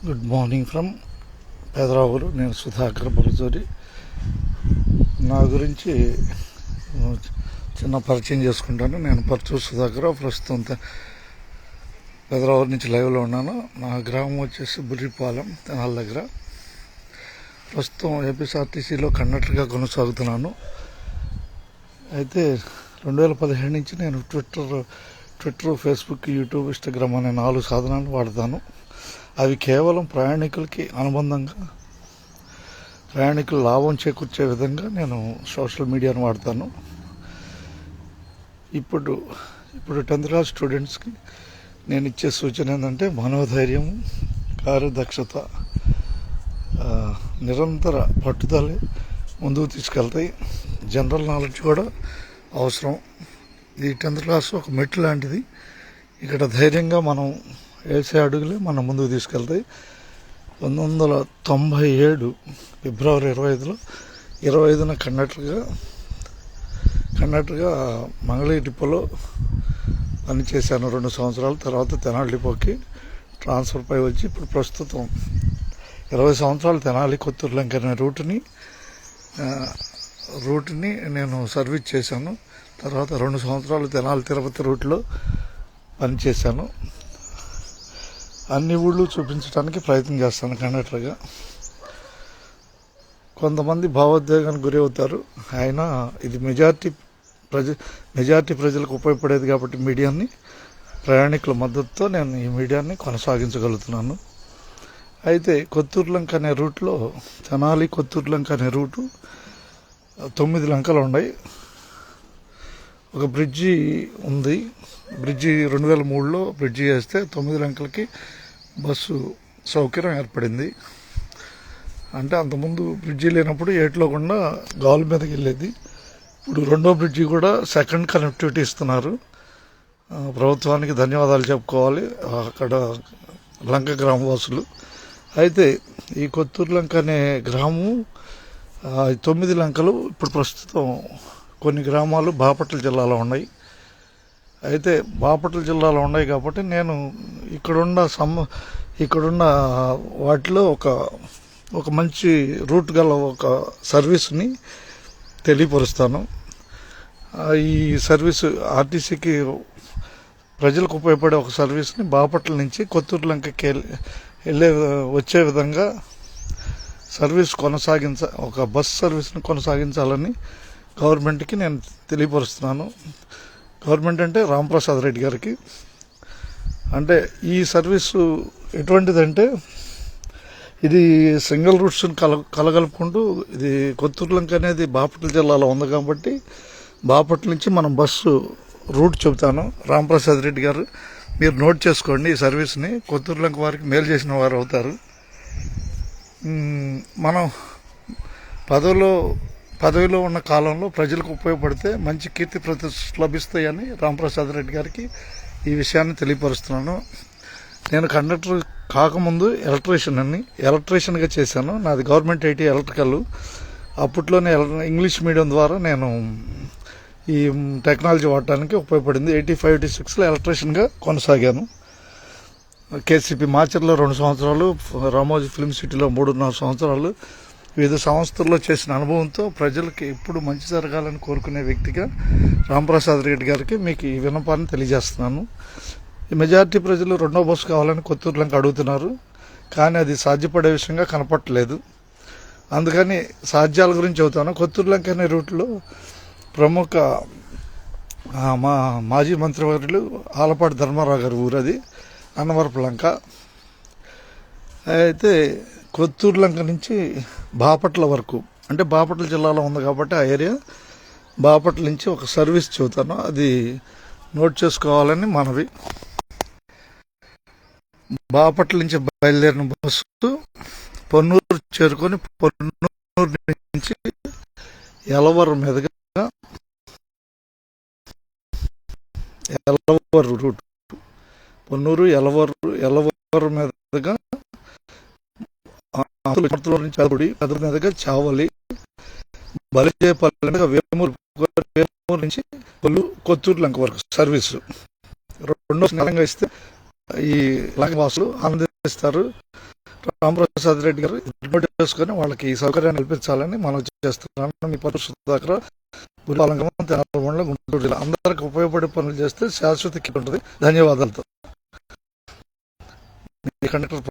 Good morning from పేదరావులు. నేను సుధాకర్ బలచూరి. నా గురించి చిన్న పరిచయం చేసుకుంటాను. నేను పరచూరు సుధాకర్. ప్రస్తుతం పేదరావుల నుంచి లైవ్లో ఉన్నాను. నా గ్రామం వచ్చేసి బుర్రిపాలెం, తెనాల దగ్గర. ప్రస్తుతం ఏపీఎస్ఆర్టీసీలో కండక్టర్గా కొనసాగుతున్నాను. అయితే 2017 నుంచి నేను ట్విట్టర్, ఫేస్బుక్, యూట్యూబ్, ఇన్స్టాగ్రామ్ అనే 4 సాధనాలు వాడతాను. అవి కేవలం ప్రయాణికులకి అనుబంధంగా, ప్రయాణికులు లాభం చేకూర్చే విధంగా నేను సోషల్ మీడియాను వాడతాను. ఇప్పుడు 10th క్లాస్ స్టూడెంట్స్కి నేను ఇచ్చే సూచన ఏంటంటే మనోధైర్యం, కార్యదక్షత, నిరంతర పట్టుదల ముందుకు తీసుకెళ్తాయి. జనరల్ నాలెడ్జ్ కూడా అవసరం. ఈ 10th క్లాస్ ఒక మెట్టు లాంటిది. ఇక్కడ ధైర్యంగా మనం వేసే అడుగులే మన ముందుకు తీసుకెళ్తాయి. 1997 ఫిబ్రవరి 25న కండక్టర్గా మంగళగిరి డిపోలో పనిచేశాను 2 సంవత్సరాల తర్వాత తెనాలి డిపోకి ట్రాన్స్ఫర్ పై వచ్చి ఇప్పుడు ప్రస్తుతం 20 సంవత్సరాలు తెనాలి కొత్తూరు లంక అనే రూట్ని నేను సర్వీస్ చేశాను. తర్వాత 2 సంవత్సరాలు తెనాలి తిరుపతి రూట్లో పనిచేశాను. అన్ని ఊళ్ళు చూపించడానికి ప్రయత్నం చేస్తాను కండక్టర్గా. కొంతమంది భావోద్వేగానికి గురి అవుతారు. అయినా ఇది మెజారిటీ ప్రజలకు ఉపయోగపడేది కాబట్టి మీడియాని, ప్రయాణికుల మద్దతుతో నేను ఈ మీడియాని కొనసాగించగలుగుతున్నాను. అయితే కొత్తూరు లంక అనే రూట్లో, తెనాలి కొత్తూరు లంక అనే రూటు 9 లంకలు ఉన్నాయి. ఒక బ్రిడ్జి ఉంది. బ్రిడ్జి 2003లో బ్రిడ్జి వేస్తే 9 లంకలకి బస్సు సౌకర్యం ఏర్పడింది. అంటే అంతకుముందు బ్రిడ్జి లేనప్పుడు ఏట్లో గుండా గాలి మీదకి వెళ్ళేది. ఇప్పుడు 2వ బ్రిడ్జి కూడా సెకండ్ కనెక్టివిటీ ఇస్తున్నారు. ప్రభుత్వానికి ధన్యవాదాలు చెప్పుకోవాలి అక్కడ లంక గ్రామవాసులు. అయితే ఈ కొత్తూరు లంక అనే గ్రామం 9 లంకలు ఇప్పుడు ప్రస్తుతం కొన్ని గ్రామాలు బాపట్ల జిల్లాలో ఉన్నాయి. అయితే బాపట్ల జిల్లాలో ఉన్నాయి కాబట్టి నేను ఇక్కడున్న వాటిలో ఒక మంచి రూట్ గల ఒక సర్వీస్ని తెలియపరుస్తాను. ఈ సర్వీసు ఆర్టీసీకి ప్రజలకు ఉపయోగపడే ఒక సర్వీస్ని బాపట్ల నుంచి కొత్తూరు లంకకి వచ్చే విధంగా ఒక బస్ సర్వీస్ని కొనసాగించాలని గవర్నమెంట్కి నేను తెలియపరుస్తున్నాను. గవర్నమెంట్ అంటే రాంప్రసాద్ రెడ్డి గారికి. అంటే ఈ సర్వీసు ఎటువంటిదంటే ఇది సింగిల్ రూట్స్ని కలగలుపుకుంటూ, ఇది కొత్తూరు లంక అనేది బాపట్ల జిల్లాలో ఉంది కాబట్టి బాపట్ల నుంచి మనం బస్సు రూట్ చెబుతాను. రాంప్రసాద్ రెడ్డి గారు మీరు నోట్ చేసుకోండి. ఈ సర్వీస్ని కొత్తూరు లంక వారికి మేలు చేసిన వారు అవుతారు. మనం పదవిలో ఉన్న కాలంలో ప్రజలకు ఉపయోగపడితే మంచి కీర్తి ప్రతిష్టలు లభిస్తాయని రాంప్రసాద్ రెడ్డి గారికి ఈ విషయాన్ని తెలియపరుస్తున్నాను. నేను కండక్టర్ కాకముందు ఎలక్ట్రీషియన్గా చేశాను. నాది గవర్నమెంట్ ఐటీ ఎలక్ట్రికల్. అప్పట్లోనే ఇంగ్లీష్ మీడియం ద్వారా నేను ఈ టెక్నాలజీ వాడటానికి ఉపయోగపడింది. 85-86లో ఎలక్ట్రీషియన్గా కొనసాగాను. కేసీపీ మాచర్లో 2 సంవత్సరాలు, రామోజీ ఫిల్మ్ సిటీలో 3.5 సంవత్సరాలు, వివిధ సంస్థల్లో చేసిన అనుభవంతో ప్రజలకి ఎప్పుడు మంచి జరగాలని కోరుకునే వ్యక్తిగా రాంప్రసాద్ రెడ్డి గారికి మీకు ఈ విన్నపాన్ని తెలియజేస్తున్నాను. ఈ మెజారిటీ ప్రజలు 2వ బస్సు కావాలని కొత్తూరు లంక అడుగుతున్నారు. కానీ అది సాధ్యపడే విషయంగా కనపట్టలేదు. అందుకని సాధ్యాల గురించి చెబుతాను. కొత్తూరు లంక అనే రూట్లో ప్రముఖ మాజీ మంత్రివర్యులు ఆలపాటి ధర్మారావు గారి ఊరు అది, అన్నవరపు లంక. అయితే కొత్తూరు లంక నుంచి బాపట్ల వరకు, అంటే బాపట్ల జిల్లాలో ఉంది కాబట్టి ఆ ఏరియా, బాపట్ల నుంచి ఒక సర్వీస్ చెబుతాను. అది నోట్ చేసుకోవాలని మనవి. బాపట్ల నుంచి బయలుదేరిన బస్సు పొన్నూరు చేరుకొని పొన్నూరు నుంచి ఎలవరు మీదుగా రూట్, పొన్నూరు ఎలవరు మీదుగా మీదుగా చావలి, బలిజేపల్లి, వేమూరు నుంచి కొత్తూరు లంక వరకు సర్వీసు 2 నెలంగా ఇస్తే ఈ లంక వాసులు ఆనంద ఇస్తారు. రామప్రసాద్ రెడ్డి గారు నోట్ చేసుకుని వాళ్ళకి ఈ సౌకర్యాన్ని కల్పించాలని మనం చేస్తున్నాను. మీ పరుషు సుధాకర్, బురిపాలెం, తెనాలి మండలం, గుంటూరు జిల్లా. అందరికి ఉపయోగపడే పనులు చేస్తే శాశ్వత ఉంటుంది. ధన్యవాదాలతో. కండక్టర్